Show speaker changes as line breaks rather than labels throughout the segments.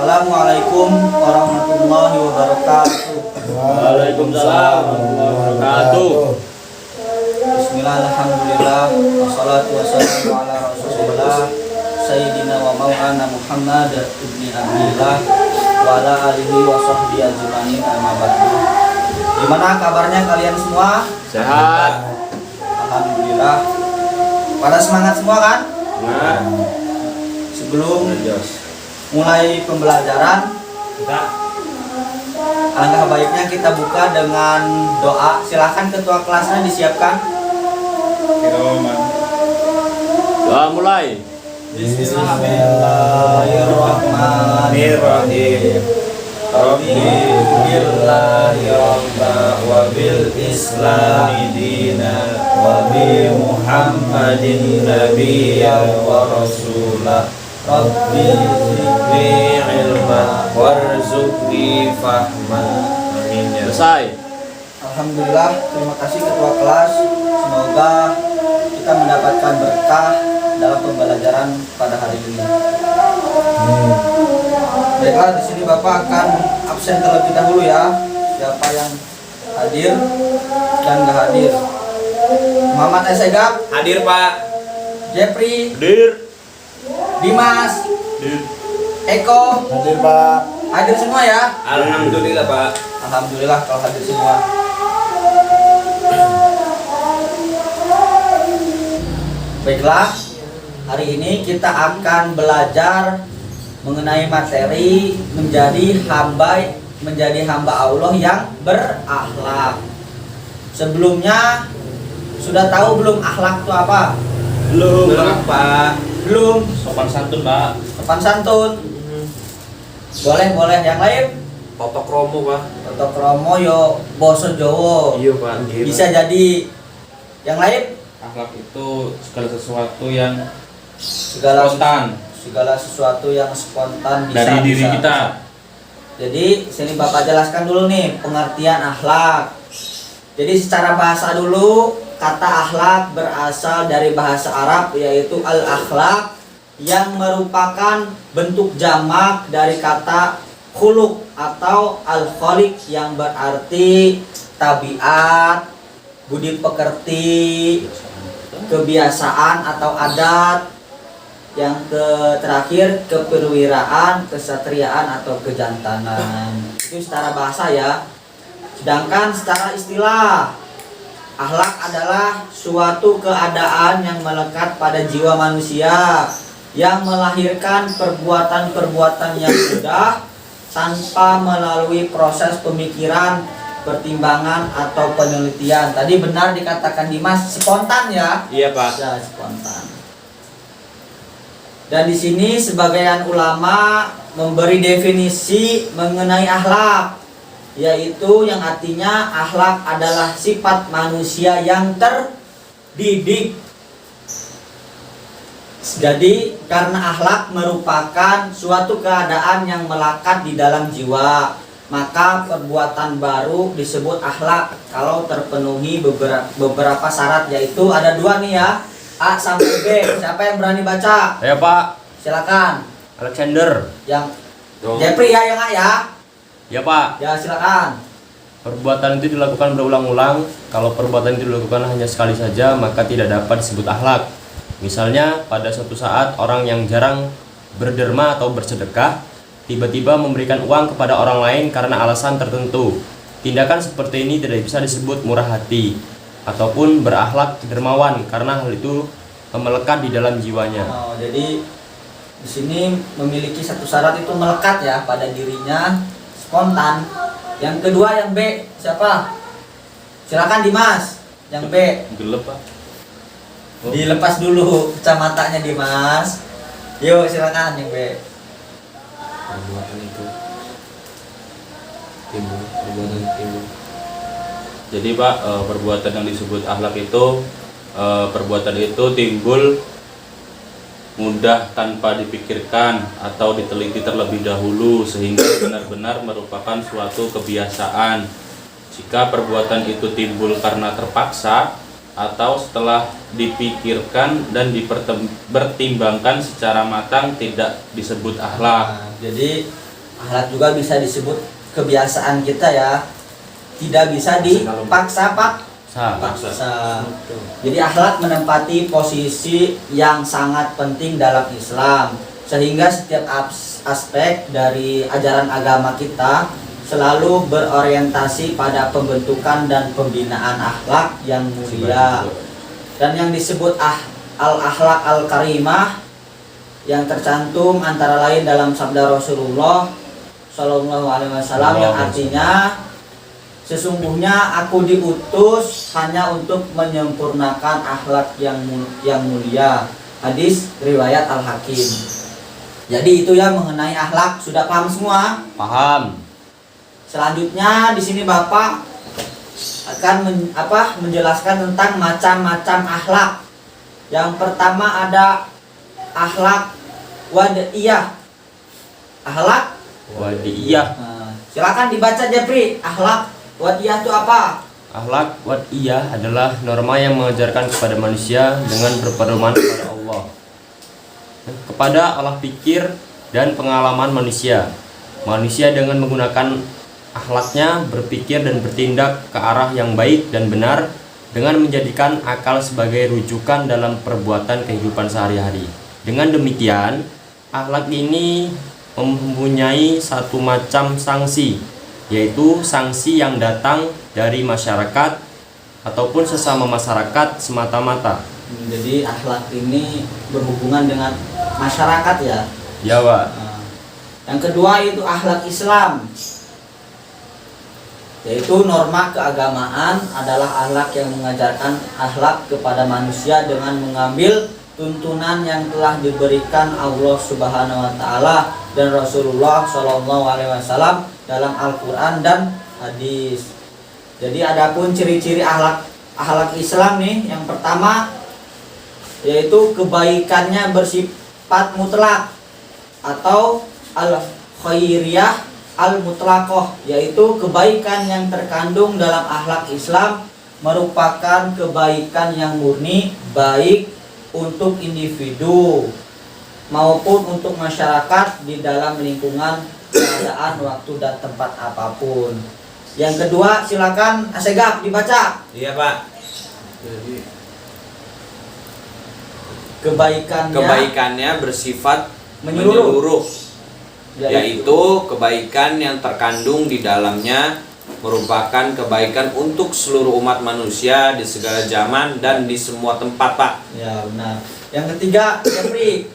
Assalamualaikum warahmatullahi wabarakatuh.
Waalaikumsalam warahmatullahi wabarakatuh.
Bismillah, alhamdulillah, wassalatu wassalamu ala rasulillah Sayyidina wa maulana Muhammad ibni Abdillah wa ala alihi wa sahbihi ajmain, amma ba'du. Gimana kabarnya kalian semua?
Sehat.
Alhamdulillah. Pada semangat semua kan?
Semangat.
Sebelum mulai pembelajaran, alangkah baiknya kita buka dengan doa. Silahkan ketua kelasnya disiapkan.
Doa mulai.
Bismillahirrahmanirrahim. Rabbi billahi rabba wa bil islami dina wa bi muhammadin nabiyya wa rasulah. Rabbi zidni ilma warzuqni fahma. Amin ya.
Selesai.
Alhamdulillah, terima kasih ketua kelas. Semoga kita mendapatkan berkah dalam pembelajaran pada hari ini. Baiklah, di sini Bapak akan absen terlebih dahulu ya. Siapa yang hadir dan nggak hadir? Muhammad Esegap
Hadir Pak.
Jeffrey,
Hadir.
Dimas,
Hadir.
Eko,
Hadir Pak.
hadir semua ya.
Alhamdulillah Pak.
Alhamdulillah kalau hadir semua. Baiklah, hari ini kita akan belajar mengenai materi menjadi hamba Allah yang berakhlak. Sebelumnya sudah tahu belum akhlak itu apa?
Belum Pak.
Belum.
Sopan santun Pak.
Sopan santun. Boleh yang lain?
Toto kromo Pak.
Toto kromo yo boso Jowo.
Iya Pak.
Bisa jadi yang lain?
Akhlak itu segala sesuatu yang
Segala sesuatu yang spontan bisa,
dari diri
bisa.
kita.
Jadi sini Bapak jelaskan dulu nih pengertian akhlak. Jadi secara bahasa dulu, kata akhlak berasal dari bahasa Arab yaitu al-akhlak yang merupakan bentuk jamak dari kata khuluq atau al-khaliq yang berarti tabiat, budi pekerti, kebiasaan atau adat. Yang terakhir keperwiraan, kesatriaan atau kejantanan. Itu secara bahasa ya. Sedangkan secara istilah, akhlak adalah suatu keadaan yang melekat pada jiwa manusia yang melahirkan perbuatan-perbuatan yang mudah tanpa melalui proses pemikiran, pertimbangan atau penelitian. Tadi benar dikatakan Dimas, spontan ya?
Iya Pak.
Ya, spontan. Dan di sini sebagian ulama memberi definisi mengenai akhlak, yaitu yang artinya akhlak adalah sifat manusia yang terdidik. Jadi karena akhlak merupakan suatu keadaan yang melekat di dalam jiwa, maka perbuatan baru disebut akhlak kalau terpenuhi beberapa syarat, yaitu ada dua nih ya, A sampai B. Siapa yang berani baca?
Ya Pak.
Silakan.
Alexander.
Yang Jeffrey ya, yang A ya.
Ya Pak.
Ya silakan.
Perbuatan itu dilakukan berulang-ulang. Kalau perbuatan itu dilakukan hanya sekali saja, maka tidak dapat disebut akhlak. Misalnya pada suatu saat orang yang jarang berderma atau bersedekah tiba-tiba memberikan uang kepada orang lain karena alasan tertentu. Tindakan seperti ini tidak bisa disebut murah hati ataupun berakhlak dermawan karena hal itu melekat di dalam jiwanya.
Oh, jadi di sini memiliki satu syarat, itu melekat ya pada dirinya, spontan. Yang kedua yang B, siapa? Silakan Dimas. Yang B.
Gelap Pak.
Dilepas dulu kacamatanya Dimas. Yuk silakan yang B.
Perbuatan itu timbul. Jadi Pak, perbuatan yang disebut akhlak itu perbuatan itu timbul mudah tanpa dipikirkan atau diteliti terlebih dahulu sehingga benar-benar merupakan suatu kebiasaan. Jika perbuatan itu timbul karena terpaksa atau setelah dipikirkan dan dipertimbangkan secara matang tidak disebut akhlak.
Nah, jadi Akhlak juga bisa disebut kebiasaan kita ya. Tidak bisa dipaksa paksa. Jadi akhlak menempati posisi yang sangat penting dalam Islam, sehingga setiap aspek dari ajaran agama kita selalu berorientasi pada pembentukan dan pembinaan akhlak yang mulia. Dan yang disebut al-akhlak al-karimah yang tercantum antara lain dalam sabda Rasulullah Shallallahu Alaihi Wasallam yang artinya, sesungguhnya aku diutus hanya untuk menyempurnakan akhlak yang mulia. Hadis riwayat Al-Hakim. Jadi itu ya mengenai akhlak, sudah paham semua?
Paham.
Selanjutnya di sini Bapak akan menjelaskan tentang macam-macam akhlak. Yang pertama ada akhlak wadiyah. Akhlak
Wadiyah.
Silakan dibaca Jepri. Akhlak wadiyah itu apa?
Akhlak wadiyah adalah norma yang mengajarkan kepada manusia dengan berpedoman kepada Allah, kepada alat pikir dan pengalaman manusia. Manusia dengan menggunakan akhlaknya berpikir dan bertindak ke arah yang baik dan benar dengan menjadikan akal sebagai rujukan dalam perbuatan kehidupan sehari-hari. Dengan demikian, akhlak ini mempunyai satu macam sanksi, yaitu sanksi yang datang dari masyarakat ataupun sesama masyarakat semata-mata.
Jadi akhlak ini berhubungan dengan masyarakat ya.
Ya, Pak.
Yang kedua itu akhlak Islam, yaitu norma keagamaan adalah akhlak yang mengajarkan akhlak kepada manusia dengan mengambil tuntunan yang telah diberikan Allah Subhanahu wa taala dan Rasulullah Shallallahu Alaihi Wasallam dalam Al-Qur'an dan hadis. Jadi adapun ciri-ciri akhlak Islam nih, yang pertama yaitu kebaikannya bersifat mutlak atau al-khairiyah al-mutlaqah, yaitu kebaikan yang terkandung dalam akhlak Islam merupakan kebaikan yang murni, baik untuk individu maupun untuk masyarakat di dalam lingkungan, keadaan, waktu dan tempat apapun. Yang kedua, silakan Asegaf dibaca.
Iya Pak.
Kebaikannya
bersifat
menyeluruh,
yaitu kebaikan yang terkandung di dalamnya merupakan kebaikan untuk seluruh umat manusia di segala zaman dan di semua tempat, Pak.
Ya, benar. Yang ketiga, Jeffrey.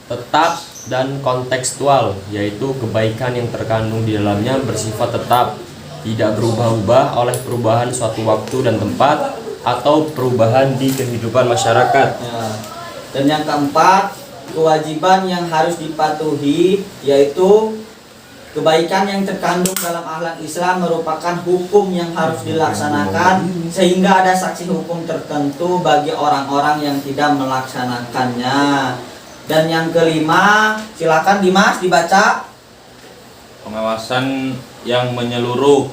Tetap dan kontekstual, yaitu kebaikan yang terkandung di dalamnya bersifat tetap, tidak berubah-ubah oleh perubahan suatu waktu dan tempat atau perubahan di kehidupan masyarakat.
Ya. Dan yang keempat, kewajiban yang harus dipatuhi, yaitu kebaikan yang terkandung dalam akhlak Islam merupakan hukum yang harus dilaksanakan, sehingga ada sanksi hukum tertentu bagi orang-orang yang tidak melaksanakannya. Dan yang kelima, silakan Dimas dibaca.
Pengawasan yang menyeluruh.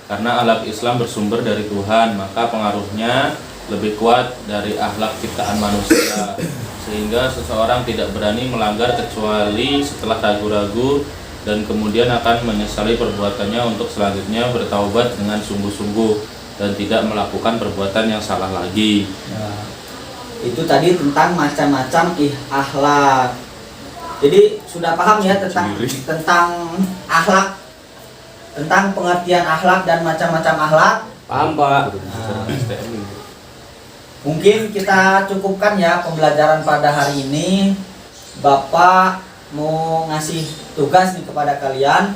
Karena akhlak Islam bersumber dari Tuhan, maka pengaruhnya lebih kuat dari akhlak ciptaan manusia, sehingga seseorang tidak berani melanggar kecuali setelah ragu-ragu dan kemudian akan menyesali perbuatannya untuk selanjutnya bertaubat dengan sungguh-sungguh dan tidak melakukan perbuatan yang salah lagi.
Ya, itu tadi tentang macam-macam akhlak. Jadi sudah paham ya tentang akhlak, tentang pengertian akhlak dan macam-macam akhlak.
Paham, Pak?
Mungkin kita cukupkan ya pembelajaran pada hari ini. Bapak mau ngasih tugas nih kepada kalian.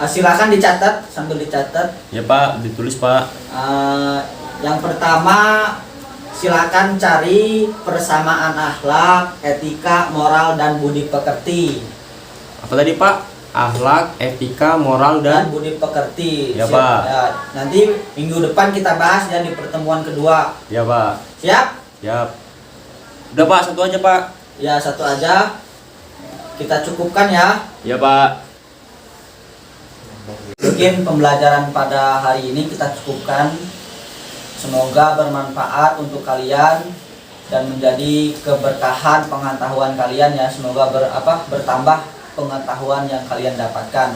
Silakan dicatat, sambil dicatat.
Ya, Pak, ditulis, Pak.
Yang pertama, silakan cari persamaan akhlak, etika, moral, dan budi pekerti.
Apa tadi, Pak? Akhlak, etika, moral, dan
budi pekerti.
Ya, Pak.
Ya, nanti minggu depan kita bahas ya di pertemuan kedua.
Ya, Pak.
Siap?
Siap. Udah, Pak, satu aja, Pak.
Ya, satu aja. Kita cukupkan ya.
Ya, Pak.
Mungkin pembelajaran pada hari ini kita cukupkan. Semoga bermanfaat untuk kalian dan menjadi keberkahan pengetahuan kalian ya. Semoga bertambah pengetahuan yang kalian dapatkan.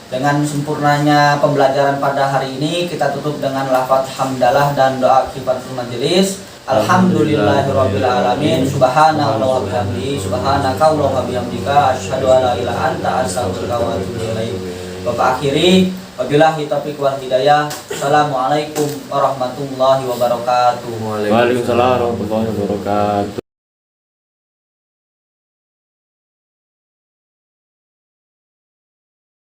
Dengan sempurnanya pembelajaran pada hari ini, kita tutup dengan lafaz hamdalah dan doa kifatul majelis. Alhamdulillahirabbil alamin. Subhanallah wa bihamdihi, subhanaka wa bihamdika, asyhadu an la ilaha anta, astaghfiruka wa atubu ilaik. Bapak akhiri, wabillahi taufiq wal hidayah. Assalamualaikum warahmatullahi wabarakatuh.
Waalaikumsalam warahmatullahi wabarakatuh.